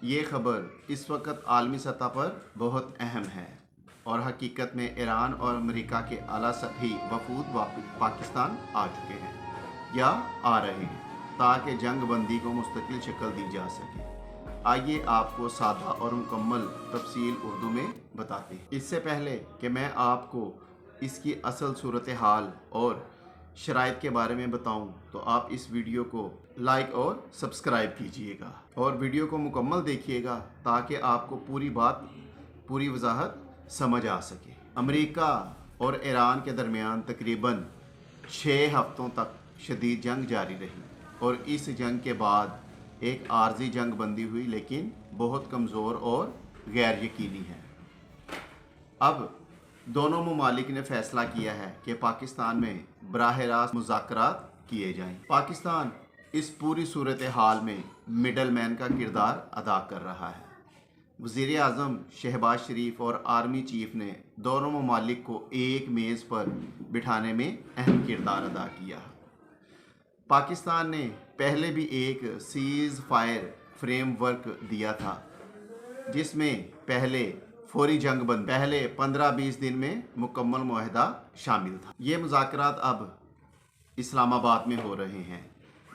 ये खबर इस वक्त आलमी सतह पर बहुत अहम है और हकीकत में ईरान और अमेरिका के आला सतही वफूद पाकिस्तान आ चुके हैं या आ रहे हैं ताकि जंग बंदी को मुस्तकिल शक्ल दी जा सके। आइए आपको सादा और मुकम्मल तफसील उर्दू में बताते हैं। इससे पहले कि मैं आपको इसकी असल सूरत हाल और शराइत के बारे में बताऊं तो आप इस वीडियो को लाइक और सब्सक्राइब कीजिएगा और वीडियो को मुकम्मल देखिएगा ताकि आपको पूरी वजाहत समझ आ सके। अमेरिका और ईरान के दरमियान तकरीबन 6 हफ्तों तक शदीद जंग जारी रही और इस जंग के बाद एक आर्जी जंग बंदी हुई, लेकिन बहुत कमज़ोर और गैर यकीनी है। अब दोनों ममालिक ने फैसला किया है कि पाकिस्तान में बराह रास्त मुज़ाकरात किए जाएं। पाकिस्तान इस पूरी सूरत हाल में मिडल मैन का किरदार अदा कर रहा है। वज़ीर आज़म शहबाज शरीफ और आर्मी चीफ ने दोनों ममालिक को एक मेज़ पर बिठाने में अहम किरदार अदा किया। पाकिस्तान ने पहले भी एक सीज़ फायर फ्रेमवर्क दिया था जिसमें पहले फौरी जंग बंद पहले 15-20 दिन में मुकम्मल मुआहदा शामिल था। ये मुज़ाकरात अब इस्लामाबाद में हो रहे हैं।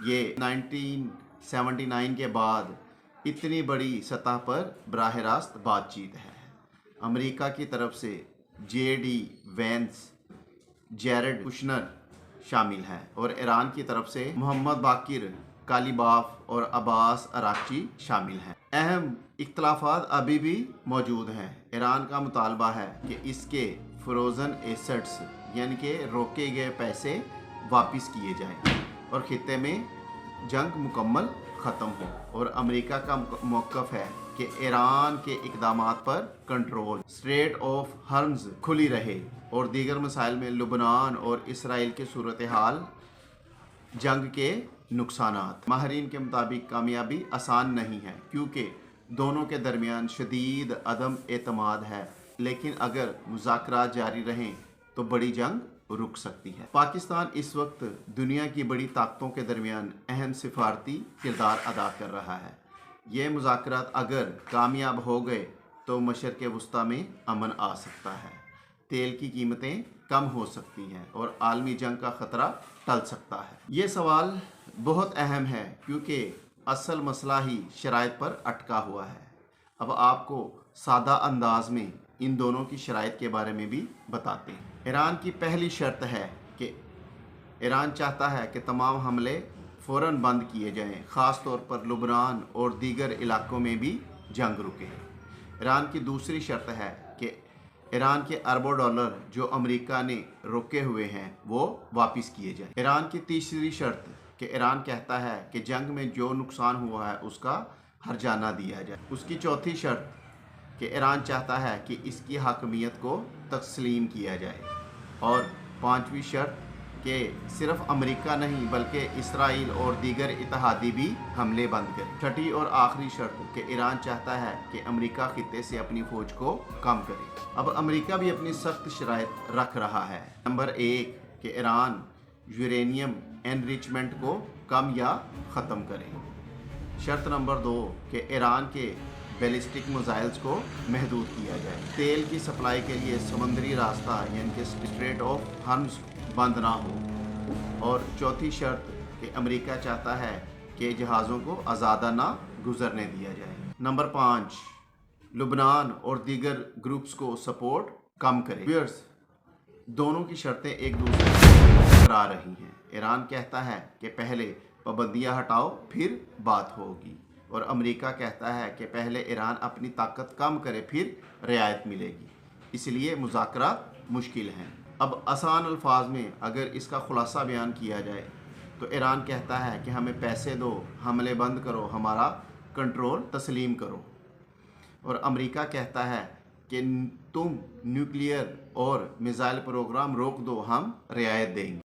ये 1979 के बाद इतनी बड़ी सतह पर बराह रास्त बातचीत है। अमेरिका की तरफ से JD वैंस, जैरेड कुशनर शामिल हैं और ईरान की तरफ से मोहम्मद बाकिर कालीबाफ और अब्बास अराक्ची शामिल हैं। अहम इख्तलाफात अभी भी मौजूद हैं। ईरान का मुतालबा है कि इसके फ्रोज़न एसेट्स यानी कि रोके गए पैसे वापस किए जाएं और खित्ते में जंग मुकम्मल ख़त्म हो, और अमेरिका का मौक़िफ़ है कि ईरान के इक़दामात पर कंट्रोल, स्ट्रेट ऑफ हॉर्मुज़ खुली रहे और दीगर मसाइल में लुबनान और इसराइल के सूरत हाल जंग के नुकसानात। माहरीन के मुताबिक कामयाबी आसान नहीं है क्योंकि दोनों के दरमियान शदीद अदम एतमाद है, लेकिन अगर मुज़ाकरात जारी रहें तो बड़ी जंग रुक सकती है। पाकिस्तान इस वक्त दुनिया की बड़ी ताकतों के दरमियान अहम सिफारती किरदार अदा कर रहा है। ये मुज़ाकरात अगर कामयाब हो गए तो मशरिक़ वस्ता में अमन आ सकता है, तेल की कीमतें कम हो सकती हैं और आलमी जंग का ख़तरा टल सकता है। ये सवाल बहुत अहम है क्योंकि असल मसला ही शराइत पर अटका हुआ है। अब आपको सादा अंदाज में इन दोनों की शराइत के बारे में भी बताते हैं। ईरान की पहली शर्त है कि ईरान चाहता है कि तमाम हमले फ़ौरन बंद किए जाएं, ख़ास तौर पर लुबनान और दीगर इलाकों में भी जंग रुके। ईरान की दूसरी शर्त है कि ईरान के अरबों डॉलर जो अमेरिका ने रोके हुए हैं वो वापस किए जाएं। ईरान की तीसरी शर्त कि ईरान कहता है कि जंग में जो नुकसान हुआ है उसका हर्जाना दिया जाए। उसकी चौथी शर्त कि ईरान चाहता है कि इसकी हाकमियत को तस्लीम किया जाए, और पांचवी शर्त कि सिर्फ अमेरिका नहीं बल्कि इसराइल और दीगर इत्तेहादी भी हमले बंद करें। छठी और आखिरी शर्त कि ईरान चाहता है कि अमेरिका खित्ते से अपनी फ़ौज को कम करे। अब अमेरिका भी अपनी सख्त शराइत रख रहा है। नंबर 1 कि ईरान यूरेनियम एनरिचमेंट को कम या ख़त्म करे। शर्त नंबर 2 कि ईरान के बैलिस्टिक मिसाइल्स को महदूद किया जाए। तेल की सप्लाई के लिए समुद्री रास्ता यानी कि स्ट्रेट ऑफ हॉर्मुज़ बंद ना हो। और चौथी शर्त कि अमेरिका चाहता है कि जहाज़ों को आज़ादाना गुजरने दिया जाए। नंबर 5 लुबनान और दीगर ग्रुप्स को सपोर्ट कम करे। व्यूअर्स, दोनों की शर्तें एक दूसरे से टकरा रही हैं। ईरान कहता है कि पहले पाबंदियाँ हटाओ फिर बात होगी, और अमेरिका कहता है कि पहले ईरान अपनी ताकत कम करे फिर रियायत मिलेगी। इसलिए मुज़ाकरात मुश्किल हैं। अब आसान अल्फाज में अगर इसका खुलासा बयान किया जाए तो ईरान कहता है कि हमें पैसे दो, हमले बंद करो, हमारा कंट्रोल तस्लीम करो, और अमेरिका कहता है कि तुम न्यूक्लियर और मिसाइल प्रोग्राम रोक दो, हम रियायत देंगे।